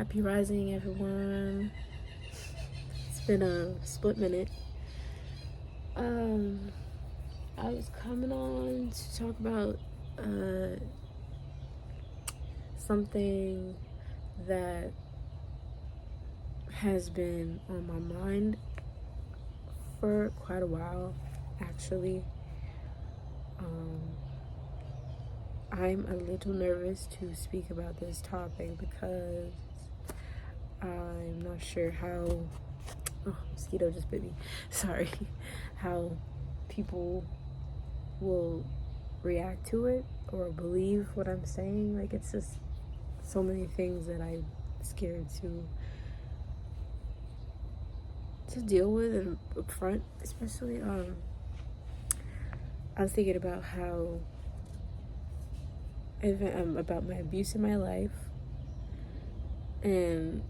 Happy rising, everyone. It's been a split minute. I was coming on to talk about something that has been on my mind for quite a while, actually. I'm a little nervous to speak about this topic because I'm not sure how mosquito just bit me. Sorry. How people will react to it or believe what I'm saying. Like, it's just so many things that I'm scared to deal with and up front, especially I was thinking about how about my abuse in my life and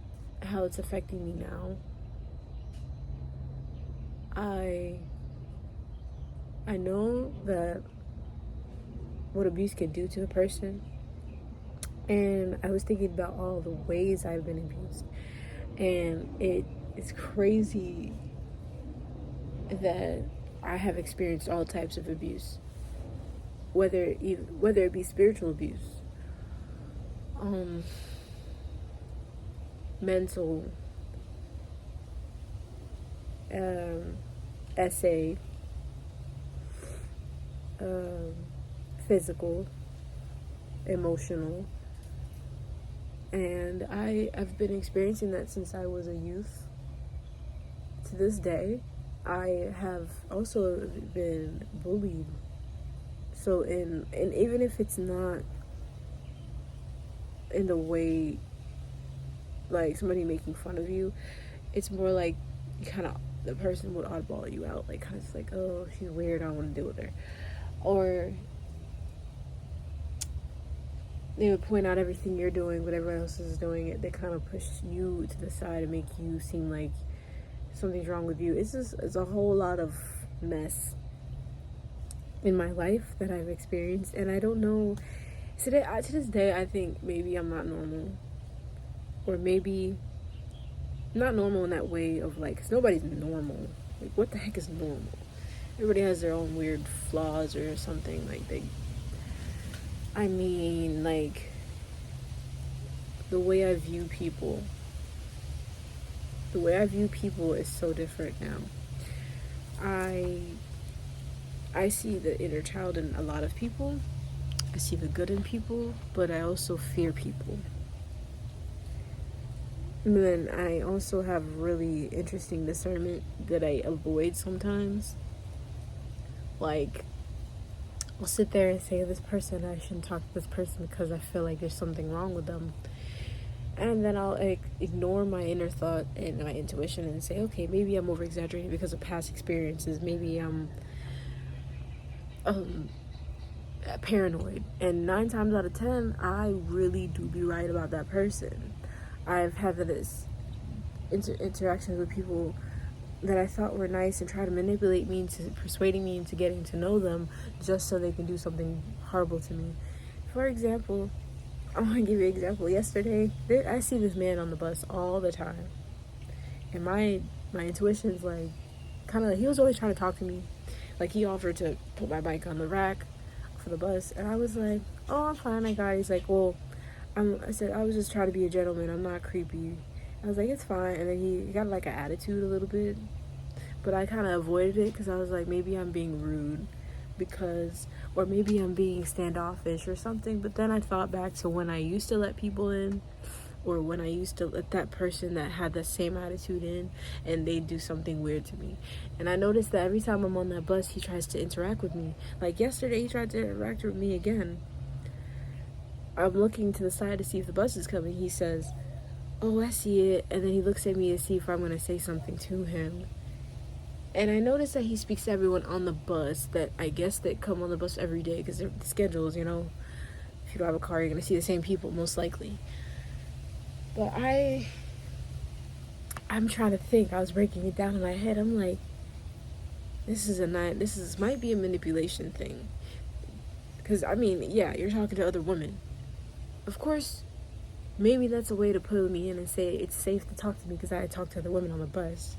how it's affecting me now. I know that what abuse can do to a person, and I was thinking about all the ways I've been abused, and it's crazy that I have experienced all types of abuse, whether it be spiritual abuse, mental, essay, physical, emotional, and I've been experiencing that since I was a youth. To this day, I have also been bullied. So and even if it's not in the way like somebody making fun of you, it's more like the person would oddball you out, like kind of just like, oh, she's weird, I don't want to deal with her, or they would point out everything you're doing, but everyone else is doing it. They kind of push you to the side and make you seem like something's wrong with you. It's a whole lot of mess in my life that I've experienced, and I don't know. To this day, I think maybe I'm not normal, or maybe not normal in that way of like, because nobody's normal. Like, what the heck is normal? Everybody has their own weird flaws or something. Like like the way I view people is so different now. I see the inner child in a lot of people. I see the good in people, but I also fear people. And then I also have really interesting discernment that I avoid sometimes. Like, I'll sit there and say, this person, I shouldn't talk to this person because I feel like there's something wrong with them. And then I'll ignore my inner thought and my intuition and say, okay, maybe I'm over-exaggerating because of past experiences. Maybe I'm paranoid. And 9 times out of 10, I really do be right about that person. I've had this interactions with people that I thought were nice and try to manipulate me into persuading me into getting to know them just so they can do something horrible to me. For example, I want to give you an example. Yesterday, I see this man on the bus all the time, and my intuition's like, he was always trying to talk to me. Like, he offered to put my bike on the rack for the bus, and I was like, oh, I'm fine, I got it. He's like, well, I said, I was just trying to be a gentleman, I'm not creepy. I was like, it's fine. And then he got like an attitude a little bit, but I kind of avoided it because I was like, maybe I'm being rude or maybe I'm being standoffish or something. But then I thought back to when I used to let people in, or when I used to let that person that had the same attitude in, and they do something weird to me. And I noticed that every time I'm on that bus, he tries to interact with me. Like yesterday, he tried to interact with me again. I'm looking to the side to see if the bus is coming. He says, oh, I see it. And then he looks at me to see if I'm going to say something to him. And I noticed that he speaks to everyone on the bus that I guess that come on the bus every day because they're the schedules, you know. If you don't have a car, you're going to see the same people, most likely. But I'm trying to think. I was breaking it down in my head. I'm like, this might be a manipulation thing. Because, I mean, yeah, you're talking to other women. Of course, maybe that's a way to pull me in and say it's safe to talk to me because I talked to other women on the bus.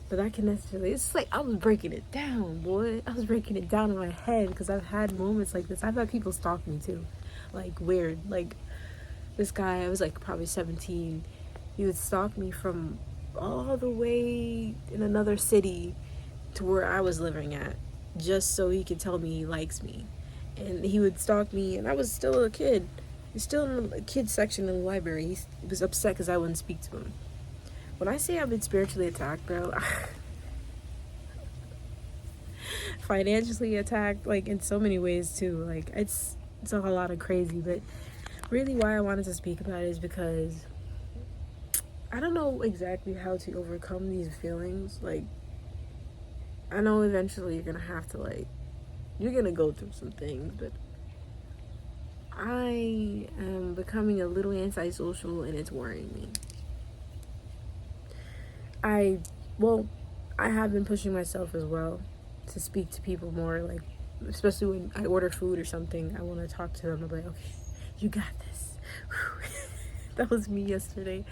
But that can necessarily, it's like I was breaking it down, boy. I was breaking it down in my head because I've had moments like this. I've had people stalk me too, like weird. Like this guy, I was like probably 17. He would stalk me from all the way in another city to where I was living at, just so he could tell me he likes me. And he would stalk me, and I was still a kid. He's still in the kids section in the library. He was upset because I wouldn't speak to him. When I say I've been spiritually attacked, bro, financially attacked, like in so many ways too. Like it's a lot of crazy, but really why I wanted to speak about it is because I don't know exactly how to overcome these feelings. Like I know eventually you're gonna have to you're gonna go through some things, but I am becoming a little antisocial and it's worrying me. I have been pushing myself as well to speak to people more, like especially when I order food or something. I want to talk to them. I'm like, okay, you got this. That was me yesterday.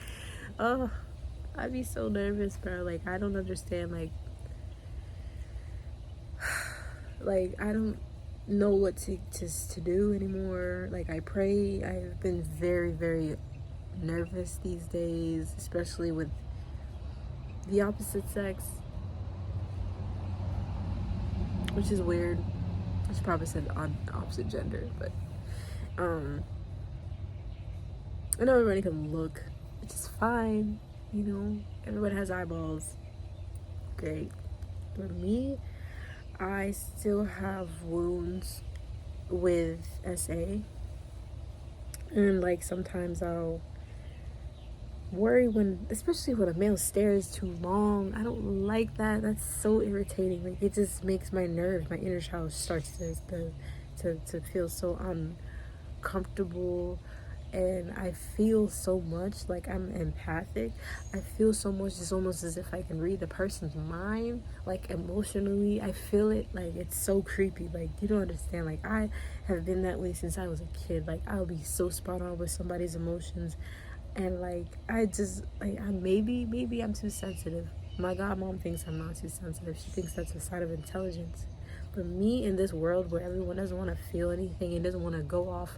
Oh, I'd be so nervous, bro. Like I don't understand. Like I don't know what to do anymore. Like I pray. I've been very, very nervous these days, especially with the opposite sex, which is weird. I should probably said on opposite gender, but I know everybody can look, which is fine. You know, everybody has eyeballs. Great. For me, I still have wounds with SA, and like sometimes I'll worry especially when a male stares too long. I don't like that. That's so irritating. Like it just makes my nerves, my inner child starts to feel so uncomfortable. And I feel so much, like I'm empathic. I feel so much, it's almost as if I can read the person's mind, like emotionally. I feel it, like it's so creepy. Like you don't understand. Like I have been that way since I was a kid. Like I'll be so spot on with somebody's emotions. And like I just maybe I'm too sensitive. My godmom thinks I'm not too sensitive. She thinks that's a sign of intelligence. But me in this world where everyone doesn't want to feel anything and doesn't want to go off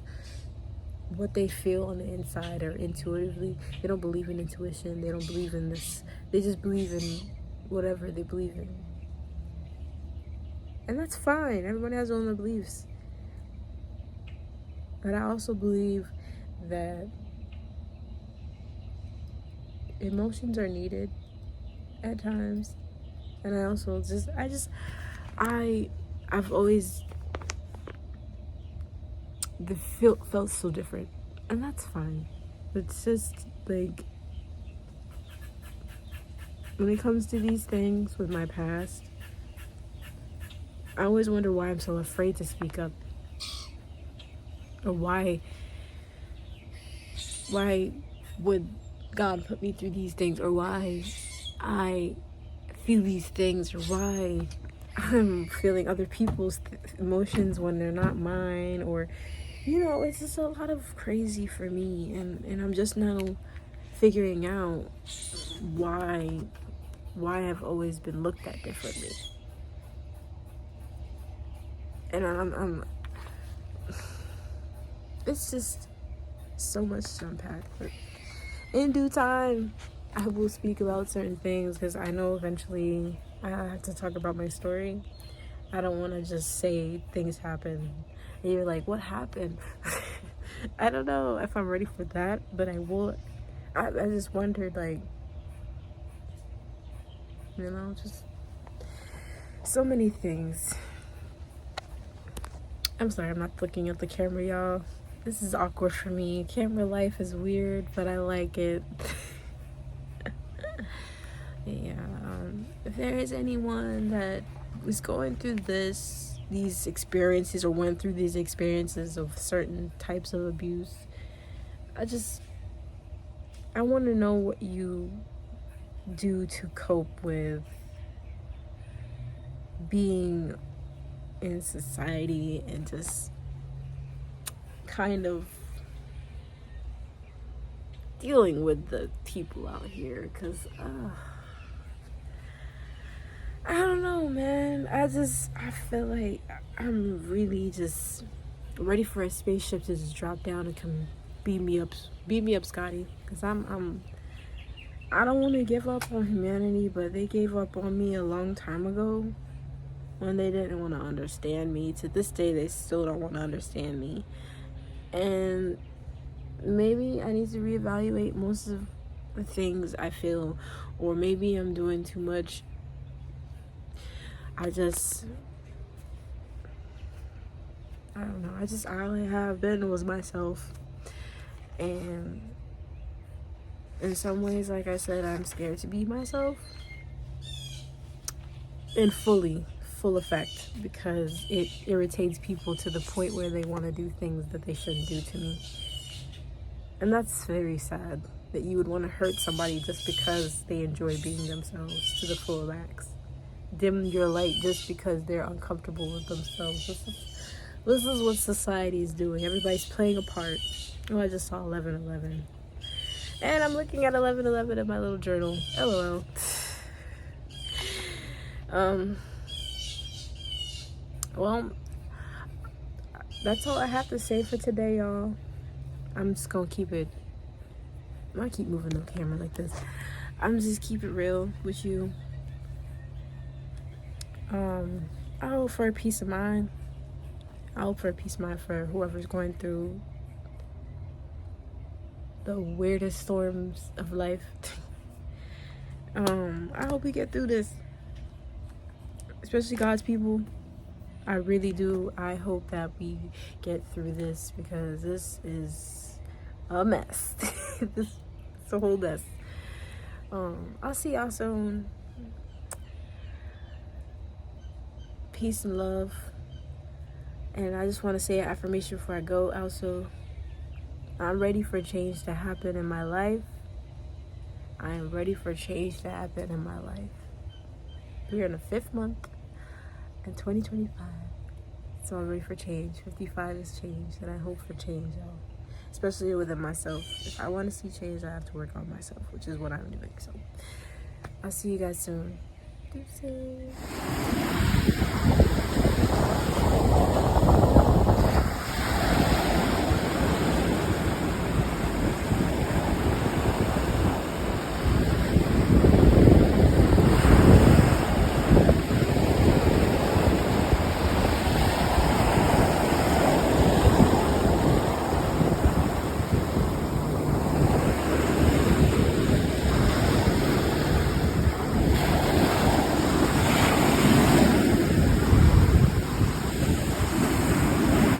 what they feel on the inside or intuitively, they don't believe in intuition. They don't believe in this. They just believe in whatever they believe in. And that's fine. Everybody has their own beliefs. But I also believe that emotions are needed at times. And I also I've always felt so different, and that's fine. It's just like when it comes to these things with my past, I always wonder why I'm so afraid to speak up, or why would God put me through these things, or why I feel these things, or why I'm feeling other people's emotions when they're not mine, or it's just a lot of crazy for me, and I'm just now figuring out why I've always been looked at differently. And I'm it's just so much to unpack, but in due time I will speak about certain things, because I know eventually I have to talk about my story. I don't want to just say things happen and you're like, what happened? I don't know if I'm ready for that, but I will. I just wondered, like, just so many things. I'm sorry, I'm not looking at the camera, y'all. This is awkward for me. Camera life is weird, but I like it. Yeah, if there is anyone that was going through these experiences, or went through these experiences of certain types of abuse, I want to know what you do to cope with being in society and just kind of dealing with the people out here, because I don't know, man. I feel like I'm really just ready for a spaceship to just drop down and come beat me up, Scotty, because I don't want to give up on humanity, but they gave up on me a long time ago when they didn't want to understand me. To this day, they still don't want to understand me. And maybe I need to reevaluate most of the things I feel, or maybe I'm doing too much. I don't know. All I have been was myself. And in some ways, like I said, I'm scared to be myself in full effect, because it irritates people to the point where they want to do things that they shouldn't do to me. And that's very sad, that you would want to hurt somebody just because they enjoy being themselves to the full max. Dim your light just because they're uncomfortable with themselves. This is what society is doing. Everybody's playing a part. Oh, I just saw 11/11. And I'm looking at 11/11 in my little journal. LOL. Well, that's all I have to say for today, y'all. I'm just gonna keep it. I keep moving the camera like this. I'm just keep it real with you. I hope for a peace of mind. I hope for a peace of mind for whoever's going through the weirdest storms of life. I hope we get through this, especially God's people. I really do. I hope that we get through this, because this is a mess. This is a whole mess. I'll see y'all soon. Peace and love. And I just want to say an affirmation before I go. Also, I'm ready for change to happen in my life. I am ready for change to happen in my life. We're in the 5th month in 2025. So I'm ready for change. 55 is change, and I hope for change, y'all. Especially within myself. If I want to see change, I have to work on myself, which is what I'm doing. So I'll see you guys soon. Deuces.